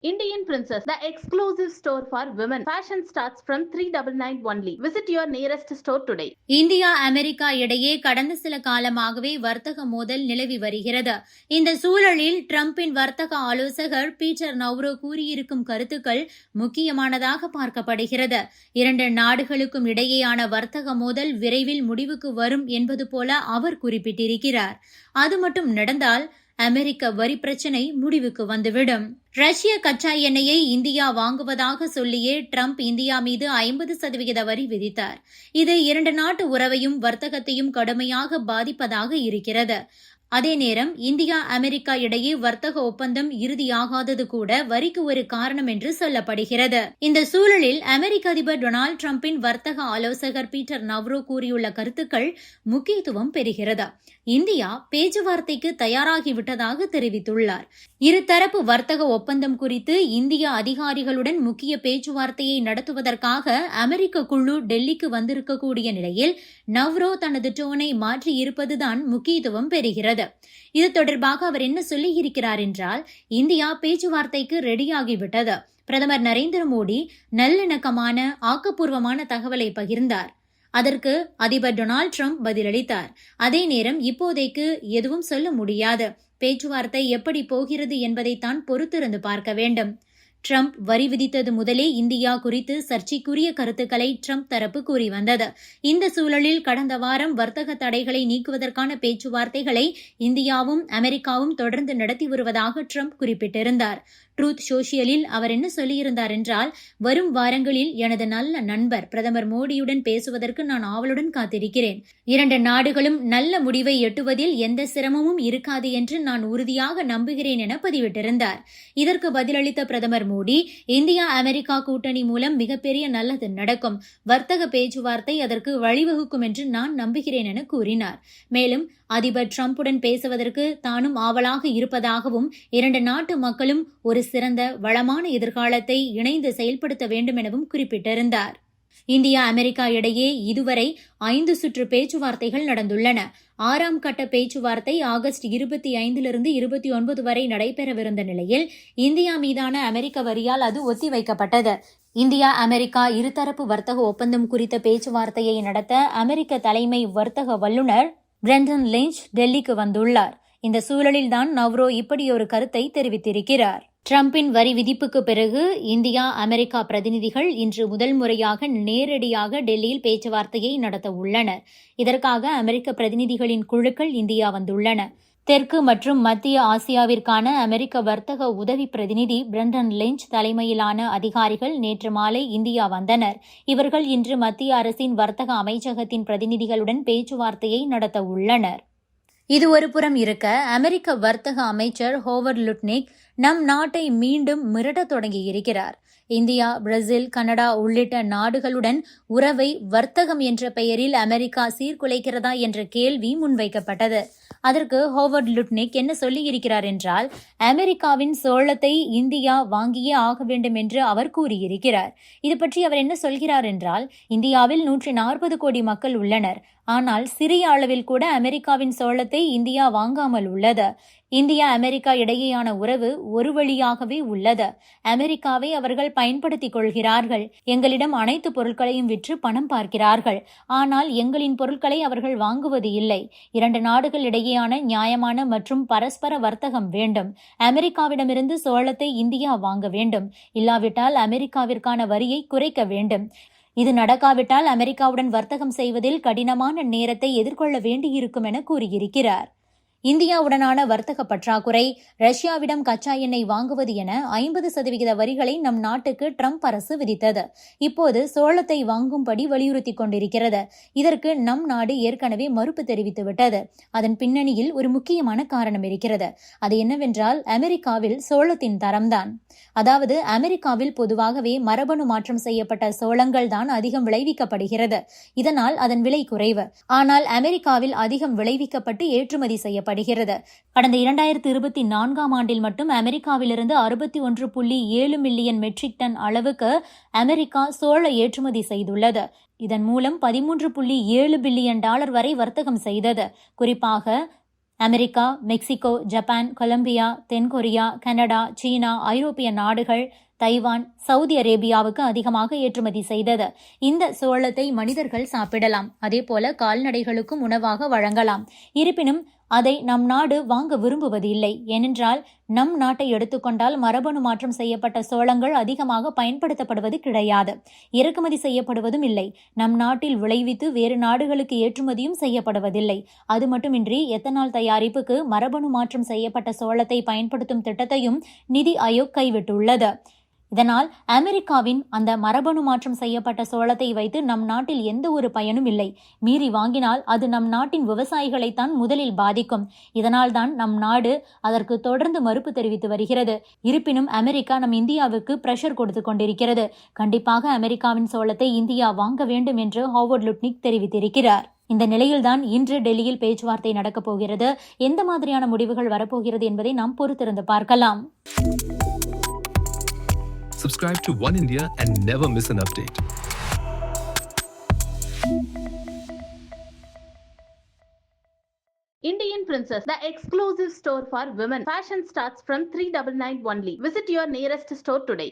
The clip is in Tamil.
Indian Princess, the exclusive store for women. Fashion starts from 399 only. Visit your nearest store today. India America இடையே கடந்த சில காலமாகவே வர்த்தக மோதல் நிலவி வருகிறது. இந்த சூழலில் டிரம்பின் வர்த்தக ஆலோசகர் பீட்டர் நவ்ரோ கூறியிருக்கும் கருத்துக்கள் முக்கியமானதாக பார்க்கப்படுகிறது. இரண்டு நாடுகளுக்கும் இடையேயான வர்த்தக மோதல் விரைவில் முடிவுக்கு வரும் என்பது போல அவர் குறிப்பிட்டிருக்கிறார். அது மட்டும் நடந்தால் அமெரிக்க வரி பிரச்சினை முடிவுக்கு வந்துவிடும். ரஷ்ய கச்சா எண்ணெயை இந்தியா வாங்குவதாக சொல்லியே டிரம்ப் இந்தியா மீது 50% வரி விதித்தார். இது இரண்டு நாட்டு உறவையும் வர்த்தகத்தையும் கடுமையாக பாதிப்பதாக இருக்கிறது. அதே நேரம் இந்தியா அமெரிக்கா இடையே வர்த்தக ஒப்பந்தம் இறுதியாகாதது கூட வரிக்கு ஒரு காரணம் என்று சொல்லப்படுகிறது. இந்த சூழலில் அமெரிக்க அதிபர் டொனால்டு டிரம்பின் வர்த்தக ஆலோசகர் பீட்டர் நவ்ரோ கூறியுள்ள கருத்துக்கள் முக்கியத்துவம் பெறுகிறது. இந்தியா பேச்சுவார்த்தைக்கு தயாராகிவிட்டதாக தெரிவித்துள்ளார். இருதரப்பு வர்த்தக ஒப்பந்தம் குறித்து இந்திய அதிகாரிகளுடன் முக்கிய பேச்சுவார்த்தையை நடத்துவதற்காக அமெரிக்க குழு டெல்லிக்கு வந்திருக்கக்கூடிய நிலையில் நவ்ரோ தனது டோனை மாற்றியிருப்பதுதான் முக்கியத்துவம் பெறுகிறது. இது தொடர்பாக அவர் என்ன சொல்லியிருக்கிறார் என்றால், இந்தியா பேச்சுவார்த்தைக்கு ரெடியாகிவிட்டது. பிரதமர் நரேந்திர மோடி நல்லிணக்கமான ஆக்கப்பூர்வமான தகவலை பகிர்ந்தார். அதற்கு அதிபர் டொனால்டு டிரம்ப் பதிலளித்தார். அதே நேரம் இப்போதைக்கு எதுவும் சொல்ல முடியாது. பேச்சுவார்த்தை எப்படி போகிறது என்பதைத்தான் பொறுத்திருந்து பார்க்க வேண்டும். டிரம்ப் வரி விதித்தது முதலே இந்தியா குறித்து சர்ச்சைக்குரிய கருத்துக்களை டிரம்ப் தரப்பு கூறி வந்தது. இந்த சூழலில் கடந்த வாரம் வர்த்தக தடைகளை நீக்குவதற்கான பேச்சுவார்த்தைகளை இந்தியாவும் அமெரிக்காவும் தொடர்ந்து நடத்தி வருவதாக டிரம்ப் குறிப்பிட்டிருந்தார். ட்ரூத் சோஷியலில் அவர் என்ன சொல்லியிருந்தார் என்றால், வரும் வாரங்களில் எனது நல்ல நண்பர் பிரதமர் மோடியுடன் பேசுவதற்கு நான் ஆவலுடன் காத்திருக்கிறேன். இரண்டு நாடுகளும் நல்ல முடிவை எட்டுவதில் எந்த சிரமமும் இருக்காது என்று நான் உறுதியாக நம்புகிறேன் என பதிவிட்டிருந்தார். இதற்கு பதிலளித்த பிரதமர் மோடி, இந்தியா அமெரிக்கா கூட்டணி மூலம் மிகப்பெரிய நல்லது நடக்கும், வர்த்தக பேச்சுவார்த்தை அதற்கு வழிவகுக்கும் என்று நான் நம்புகிறேன் என கூறினார். மேலும் அதிபர் டிரம்புடன் பேசுவதற்கு தானும் ஆவலாக இருப்பதாகவும் இரண்டு நாட்டு மக்களும் ஒரு சிறந்த வளமான எதிர்காலத்தை இணைந்து செயல்படுத்த வேண்டும் எனவும் குறிப்பிட்டிருந்தார். இந்தியா அமெரிக்கா இடையே இதுவரை 5 சுற்று பேச்சுவார்த்தைகள் நடந்துள்ளன. 6ஆம் கட்ட பேச்சுவார்த்தை ஆகஸ்ட் 25 29 வரை நடைபெறவிருந்த நிலையில் இந்தியா மீதான அமெரிக்க வரியால் அது ஒத்திவைக்கப்பட்டது. இந்தியா அமெரிக்கா இருதரப்பு வர்த்தக ஒப்பந்தம் குறித்த பேச்சுவார்த்தையை நடத்த அமெரிக்க தலைமை வர்த்தக வல்லுநர் பிரெண்டன் லிஞ்ச் டெல்லிக்கு வந்துள்ளார். இந்த சூழலில்தான் நவ்ரோ இப்படி ஒரு கருத்தை தெரிவித்திருக்கிறார். டிரம்பின் வரி விதிப்புக்கு பிறகு இந்தியா அமெரிக்கா பிரதிநிதிகள் இன்று முதல் முறையாக நேரடியாக டெல்லியில் பேச்சுவார்த்தையை நடத்த உள்ளனர். இதற்காக அமெரிக்க பிரதிநிதிகளின் குழுக்கள் இந்தியா வந்துள்ளன. தெற்கு மற்றும் மத்திய ஆசியாவிற்கான அமெரிக்க வர்த்தக உதவி பிரதிநிதி பிரெண்டன் லிஞ்ச் தலைமையிலான அதிகாரிகள் நேற்று மாலை இந்தியா வந்தனர். இவர்கள் இன்று மத்திய அரசின் வர்த்தக அமைச்சகத்தின் பிரதிநிதிகளுடன் பேச்சுவார்த்தையை நடத்த உள்ளனர். இது ஒரு புறம் இருக்க, அமெரிக்க வர்த்தக அமைச்சர் ஹோவர்ட் லுட்னிக் நம் நாட்டை மீண்டும் மிரட்டத் தொடங்கியிருக்கிறார். இந்தியா, பிரேசில், கனடா உள்ளிட்ட நாடுகளுடன் உறவை வர்த்தகம் என்ற பெயரில் அமெரிக்கா சீர்குலைக்கிறதா என்ற கேள்வி முன்வைக்கப்பட்டது. அதற்கு ஹோவர்ட் லுட்னிக் என்ன சொல்லியிருக்கிறார் என்றால், அமெரிக்காவின் சோளத்தை இந்தியா வாங்கியே ஆக வேண்டும் என்று அவர் கூறியிருக்கிறார். இது பற்றி அவர் என்ன சொல்கிறார் என்றால், இந்தியாவில் 140 கோடி மக்கள் உள்ளனர். ஆனால் சிறிய அளவில் கூட அமெரிக்காவின் சோளத்தை இந்தியா வாங்காமல் உள்ளது. இந்தியா அமெரிக்கா இடையேயான உறவு ஒரு வழியாகவே உள்ளது. அமெரிக்காவை அவர்கள் பயன்படுத்திக் கொள்கிறார்கள். எங்களிடம் அனைத்து பொருட்களையும் விற்று பணம் பார்க்கிறார்கள். ஆனால் எங்களின் பொருட்களை அவர்கள் வாங்குவது இல்லை. இரண்டு நாடுகள் இடையேயான நியாயமான மற்றும் பரஸ்பர வர்த்தகம் வேண்டும். அமெரிக்காவிடமிருந்து சோளத்தை இந்தியா வாங்க வேண்டும். இல்லாவிட்டால் அமெரிக்காவிற்கான வரியை குறைக்க வேண்டும். இது நடக்காவிட்டால் அமெரிக்காவுடன் வர்த்தகம் செய்வதில் கடினமான நேரத்தை எதிர்கொள்ள வேண்டியிருக்கும் என கூறியிருக்கிறார். இந்தியாவுடனான வர்த்தக பற்றாக்குறை, ரஷ்யாவிடம் கச்சா எண்ணெய் வாங்குவது என 50% வரிகளை நம் நாட்டுக்கு டிரம்ப் அரசு விதித்தது. இப்போது சோளத்தை வாங்கும்படி வலியுறுத்தி கொண்டிருக்கிறது. இதற்கு நம் நாடு ஏற்கனவே மறுப்பு தெரிவித்துவிட்டது. அதன் பின்னணியில் ஒரு முக்கியமான காரணம் இருக்கிறது. அது என்னவென்றால், அமெரிக்காவில் சோளத்தின் தரம்தான். அதாவது அமெரிக்காவில் பொதுவாகவே மரபணு மாற்றம் செய்யப்பட்ட சோளங்கள் தான் அதிகம் விளைவிக்கப்படுகிறது. இதனால் அதன் விலை குறைவு. ஆனால் அமெரிக்காவில் அதிகம் விளைவிக்கப்பட்டு ஏற்றுமதி செய்யப்படுகிறது. கடந்த 2024ஆம் ஆண்டில் மட்டும் அமெரிக்காவிலிருந்து 61.7 மில்லியன் மெட்ரிக் டன் அளவுக்கு அமெரிக்கா சோள ஏற்றுமதி செய்துள்ளது. இதன் மூலம் $13.7 பில்லியன் வரை வர்த்தகம் செய்தது. குறிப்பாக அமெரிக்கா, மெக்சிகோ, ஜப்பான், கொலம்பியா, தென்கொரியா, கனடா, சீனா, ஐரோப்பிய நாடுகள், தைவான், சவுதி அரேபியாவுக்கு அதிகமாக ஏற்றுமதி செய்தது. இந்த சோளத்தை மனிதர்கள் சாப்பிடலாம், அதேபோல கால்நடைகளுக்கும் உணவாக வழங்கலாம். இருப்பினும் அதை நம் நாடு வாங்க விரும்புவது இல்லை. ஏனென்றால் நம் நாட்டை எடுத்துக்கொண்டால் மரபணு மாற்றம் செய்யப்பட்ட சோளங்கள் அதிகமாக பயன்படுத்தப்படுவது கிடையாது, இறக்குமதி செய்யப்படுவதும் இல்லை. நம் நாட்டில் விளைவித்து வேறு நாடுகளுக்கு ஏற்றுமதியும் செய்யப்படுவதில்லை. அது மட்டுமின்றி எத்தனால் தயாரிப்புக்கு மரபணு மாற்றம் செய்யப்பட்ட சோளத்தை பயன்படுத்தும் திட்டத்தையும் நிதி ஆயோக் கைவிட்டுள்ளது. இதனால் அமெரிக்காவின் அந்த மரபணு மாற்றம் செய்யப்பட்ட சோளத்தை வைத்து நம் நாட்டில் எந்த ஒரு பயனும் இல்லை. மீறி வாங்கினால் அது நம் நாட்டின் விவசாயிகளைத்தான் முதலில் பாதிக்கும். இதனால் தான் நம் நாடு அதற்கு தொடர்ந்து மறுப்பு தெரிவித்து வருகிறது. இருப்பினும் அமெரிக்கா நம் இந்தியாவுக்கு பிரஷர் கொடுத்து கொண்டிருக்கிறது. கண்டிப்பாக அமெரிக்காவின் சோளத்தை இந்தியா வாங்க வேண்டும் என்று ஹோவர்ட் லுட்னிக் தெரிவித்திருக்கிறார். இந்த நிலையில்தான் இன்று டெல்லியில் பேச்சுவார்த்தை நடக்கப் போகிறது. எந்த மாதிரியான முடிவுகள் வரப்போகிறது என்பதை நாம் பொறுத்திருந்து பார்க்கலாம். Subscribe to One India and never miss an update. Indian Princess, the exclusive store for women. Fashion starts from $399 only. Visit your nearest store today.